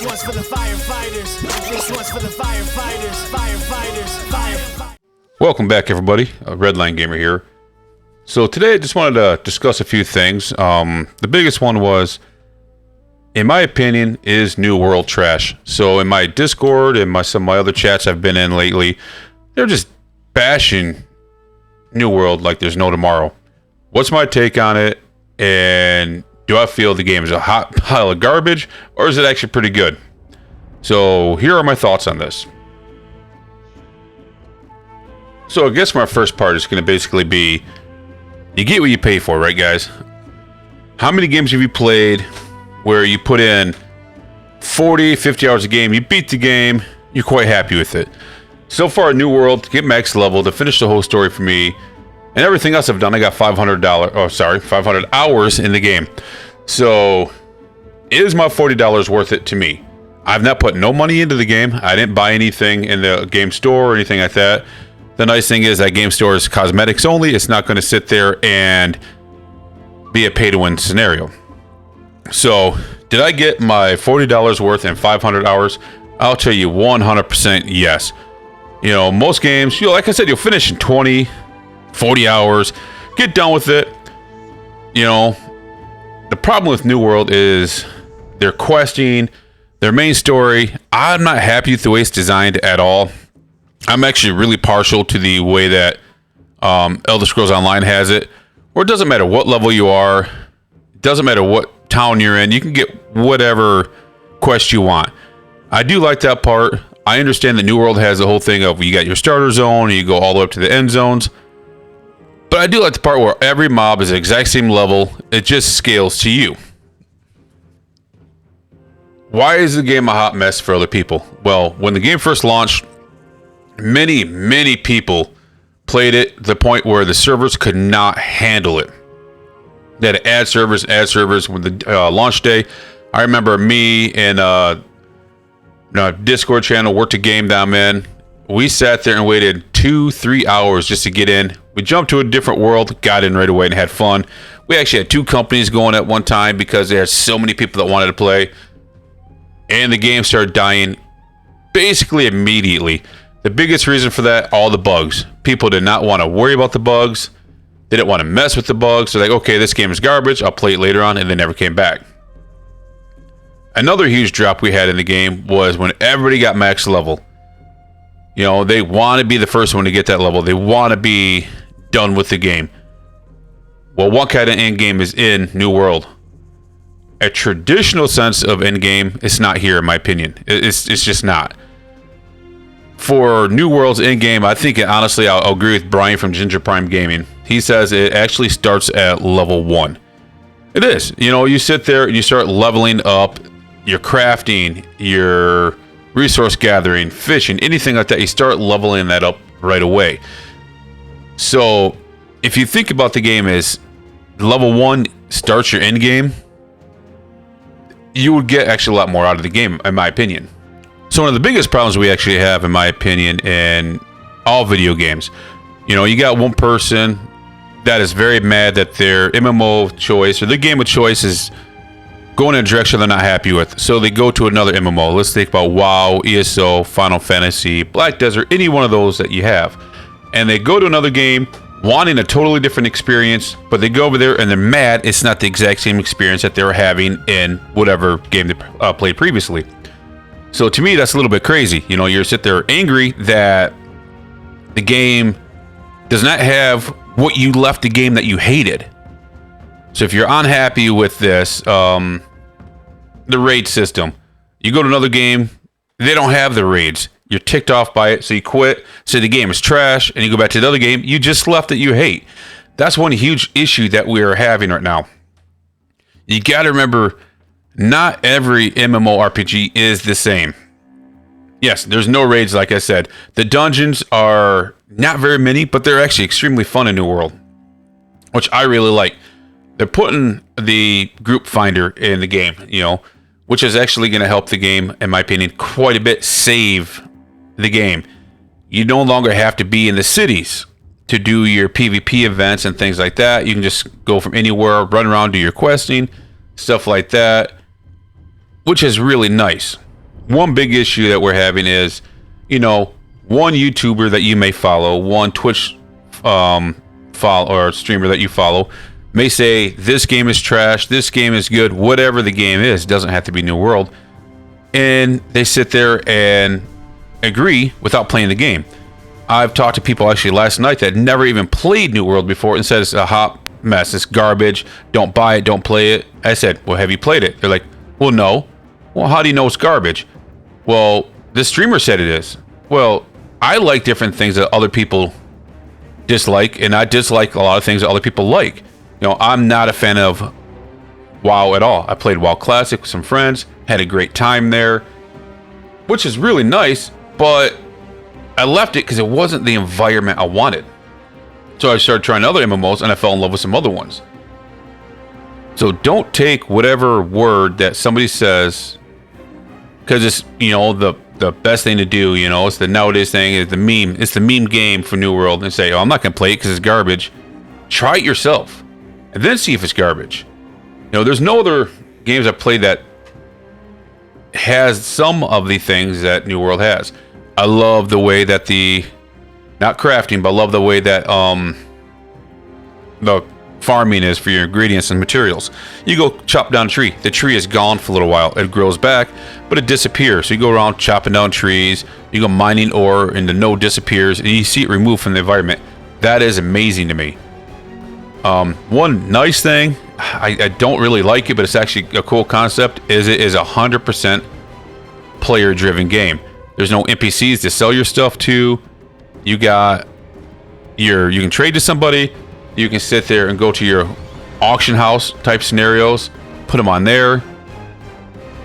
one's for the firefighters. This one's for the firefighters. Firefighters. Welcome back, everybody. Redline Gamer here. So today I just wanted to discuss a few things. The biggest one was, in my opinion, is New World trash. So in my Discord and some of my other chats I've been in lately, they're just bashing New World like there's no tomorrow. What's my take on it? And do I feel the game is a hot pile of garbage, or is it actually pretty good? So here are my thoughts on this. So I guess my first part is going to basically be, you get what you pay for, right, guys? How many games have you played where you put in 40, 50 hours a game, you beat the game, you're quite happy with it? So far, New World, to get max level, to finish the whole story for me, and everything else I've done, I got $500 hours in the game. So, is my $40 worth it to me? I've not put no money into the game. I didn't buy anything in the game store or anything like that. The nice thing is that game store is cosmetics only. It's not going to sit there and be a pay-to-win scenario. So, did I get my $40 worth in 500 hours? I'll tell you 100% yes. You know, most games, like I said, you'll finish in 20, 40 hours, get done with it. You know, the problem with New World is their questing, their main story. I'm not happy with the way it's designed at all. I'm actually really partial to the way that Elder Scrolls Online has it, where it doesn't matter what level you are, it doesn't matter what town you're in, you can get whatever quest you want. I do like that part. I understand that New World has the whole thing of you got your starter zone and you go all the way up to the end zones. But I do like the part where every mob is the exact same level. It just scales to you. Why is the game a hot mess for other people? Well, when the game first launched, many people played it to the point where the servers could not handle it. They had to add servers with the launch day. I remember me and Discord channel worked a game that I'm in. We sat there and waited 2-3 hours just to get in. We jumped to a different world, got in right away and had fun. We actually had 2 companies going at one time because there had so many people that wanted to play. And the game started dying basically immediately. The biggest reason for that, all the bugs. People did not want to worry about the bugs. They didn't want to mess with the bugs. They're like, okay, this game is garbage. I'll play it later on, and they never came back. Another huge drop we had in the game was when everybody got max level. You know, they want to be the first one to get that level. They want to be done with the game. Well, what kind of end game is in New World? A traditional sense of end game, it's not here in my opinion. It's just not. For New World's end game, I think honestly, I'll agree with Brian from Ginger Prime Gaming. He says it actually starts at level 1. It is. You know, you sit there and you start leveling up your crafting, your resource gathering, fishing, anything like that. You start leveling that up right away. So if you think about the game as level 1 starts your end game, you would get actually a lot more out of the game, in my opinion. So one of the biggest problems we actually have, in my opinion, in all video games, you know, you got one person that is very mad that their MMO choice or their game of choice is going in a direction they're not happy with. So they go to another MMO. Let's think about WoW, ESO, Final Fantasy, Black Desert, any one of those that you have. And they go to another game wanting a totally different experience, but they go over there and they're mad it's not the exact same experience that they were having in whatever game they played previously. So to me, that's a little bit crazy. You know, you're sit there angry that the game does not have what you left the game that you hated. So if you're unhappy with this, the raid system, you go to another game, they don't have the raids. You're ticked off by it, so you quit, say the game is trash, and you go back to the other game you just left that you hate. That's one huge issue that we are having right now. You got to remember, not every MMORPG is the same. Yes, there's no raids, like I said. The dungeons are not very many, but they're actually extremely fun in New World, which I really like. They're putting the group finder in the game, you know, which is actually going to help the game, in my opinion, quite a bit, save the game. You no longer have to be in the cities to do your PvP events and things like that. You can just go from anywhere, run around, do your questing, stuff like that, which is really nice. one big issue that we're having is, one YouTuber that you may follow, one Twitch follow or streamer that you follow may say this game is trash, this game is good, whatever the game is. It doesn't have to be New World, and they sit there and agree without playing the game. I've talked to people actually last night that never even played New World before and said it's a hot mess, it's garbage, don't buy it, don't play it. I said, well, have you played it? They're like, well, no. Well, how do you know it's garbage? Well, the streamer said it is. Well, I like different things that other people dislike, and I dislike a lot of things that other people like. I'm not a fan of WoW at all. I played WoW Classic with some friends, had a great time there, which is really nice, but I left it because it wasn't the environment I wanted. So I started trying other MMOs, and I fell in love with some other ones. So don't take whatever word that somebody says, because it's, the best thing to do, it's the nowadays thing, is the meme. It's the meme game for New World, and say, oh, I'm not going to play it because it's garbage. Try it yourself, and then see if it's garbage. There's no other games I've played that has some of the things that New World has. I love the way that not crafting, but I love the way that the farming is for your ingredients and materials. You go chop down a tree. The tree is gone for a little while. It grows back, but it disappears. So you go around chopping down trees. You go mining ore, and the node disappears, and you see it removed from the environment. That is amazing to me. One nice thing, I don't really like it, but it's actually a cool concept, is it is 100% player-driven game. There's no NPCs to sell your stuff to. You can trade to somebody. You can sit there and go to your auction house type scenarios, put them on there.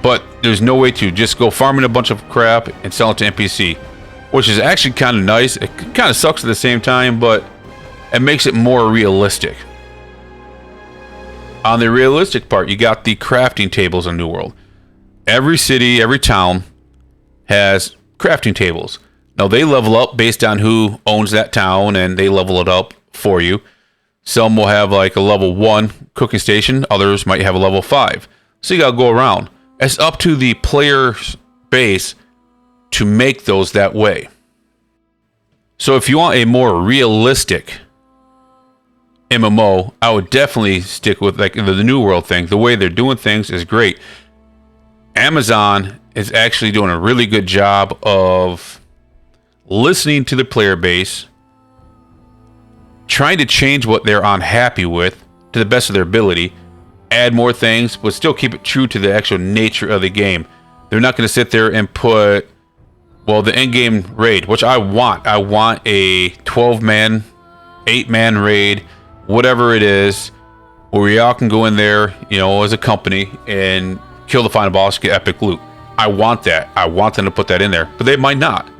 But there's no way to just go farming a bunch of crap and sell it to NPC, which is actually kind of nice. It kind of sucks at the same time, but it makes it more realistic. On the realistic part, you got the crafting tables on New World. Every city, every town has crafting tables. Now, they level up based on who owns that town, and they level it up for you. Some will have like a level 1 cooking station. Others might have a level 5. So you got to go around. It's up to the player's base to make those that way. So if you want a more realistic MMO, I would definitely stick with like the New World thing. The way they're doing things is great. Amazon is actually doing a really good job of listening to the player base, trying to change what they're unhappy with to the best of their ability, add more things, but still keep it true to the actual nature of the game. They're not going to sit there and put, the in-game raid, which I want. I want a 12-man, 8-man raid, whatever it is, where we all can go in there, as a company and kill the final boss, get epic loot. I want that. I want them to put that in there, but they might not.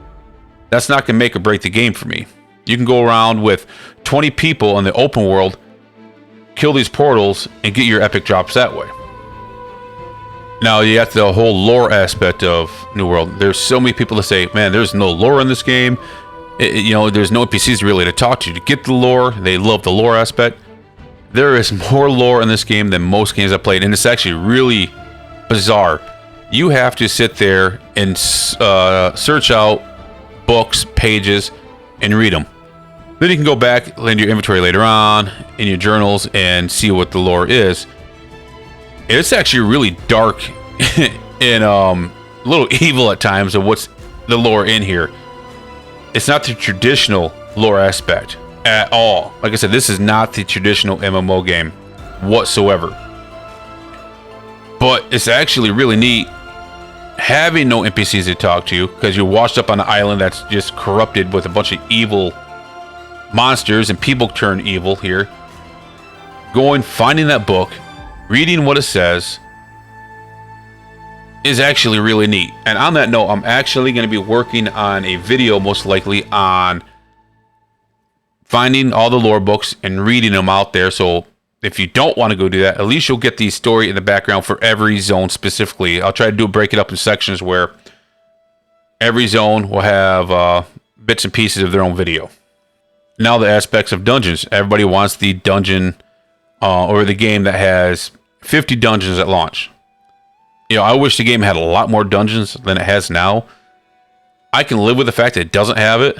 That's not going to make or break the game for me. You can go around with 20 people in the open world, kill these portals, and get your epic drops that way. Now, you have the whole lore aspect of New World. There's so many people that say, man, there's no lore in this game. There's no NPCs really to talk to get the lore. They love the lore aspect. There is more lore in this game than most games I've played, and it's actually really bizarre. You have to sit there and search out books, pages, and read them. Then you can go back in your inventory later on, in your journals, and see what the lore is. It's actually really dark and a little evil at times of what's the lore in here. It's not the traditional lore aspect at all. Like I said, this is not the traditional MMO game whatsoever. But it's actually really neat having no NPCs to talk to, because you're washed up on an island that's just corrupted with a bunch of evil monsters, and people turn evil here. Going, finding that book, reading what it says is actually really neat. And on that note, I'm actually going to be working on a video, most likely, on finding all the lore books and reading them out there. So if you don't want to go do that, at least you'll get the story in the background for every zone specifically. I'll try to break it up in sections where every zone will have bits and pieces of their own video. Now the aspects of dungeons. Everybody wants the dungeon or the game that has 50 dungeons at launch. You know, I wish the game had a lot more dungeons than it has now. I can live with the fact that it doesn't have it,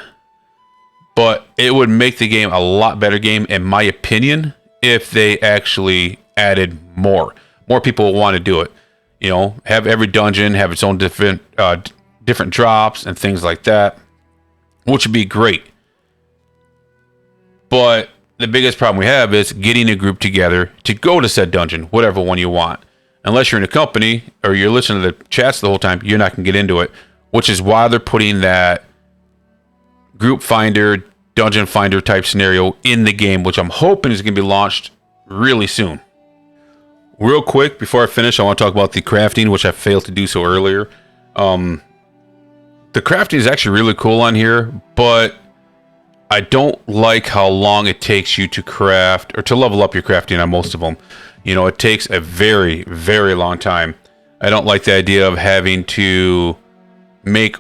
but it would make the game a lot better game, in my opinion, if they actually added more. More people will want to do it. You know, have every dungeon have its own different drops and things like that, which would be great. But the biggest problem we have is getting a group together to go to said dungeon, whatever one you want. Unless you're in a company or you're listening to the chats the whole time, you're not going to get into it, which is why they're putting that group finder, dungeon finder type scenario in the game, which I'm hoping is going to be launched really soon. Real quick, before I finish, I want to talk about the crafting, which I failed to do so earlier. The crafting is actually really cool on here, but I don't like how long it takes you to craft or to level up your crafting on most of them. You know, it takes a very, very long time. I don't like the idea of having to make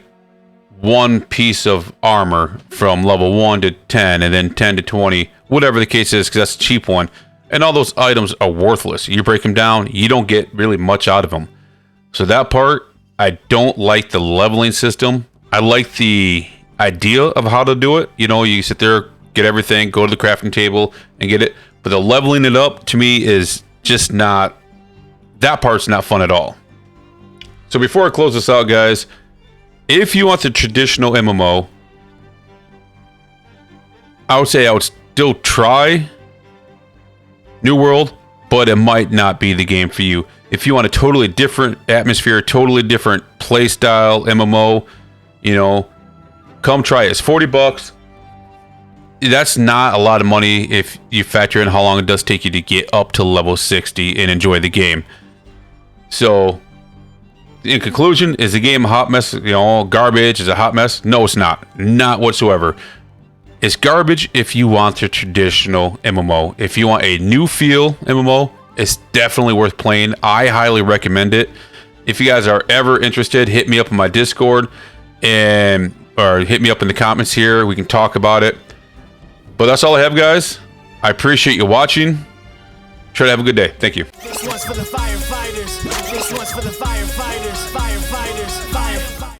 one piece of armor from level 1 to 10 and then 10 to 20, whatever the case is, because that's a cheap one. And all those items are worthless. You break them down, you don't get really much out of them. So that part, I don't like the leveling system. I like the idea of how to do it. You know, you sit there, get everything, go to the crafting table and get it. But the leveling it up to me is just not, that part's not fun at all. So before I close this out, guys, if you want the traditional MMO, I would say I would still try New World, but it might not be the game for you. If you want a totally different atmosphere, totally different play style MMO, you know, come try it. It's $40. That's not a lot of money if you factor in how long it does take you to get up to level 60 and enjoy the game. So, in conclusion, is the game a hot mess? You know, garbage? Is it a hot mess? No, it's not. Not whatsoever. It's garbage if you want the traditional MMO. If you want a new feel MMO, it's definitely worth playing. I highly recommend it. If you guys are ever interested, hit me up on my Discord or hit me up in the comments here. We can talk about it. But that's all I have, guys. I appreciate you watching. Try to have a good day. Thank you. This one's for the firefighters. This one's for the firefighters.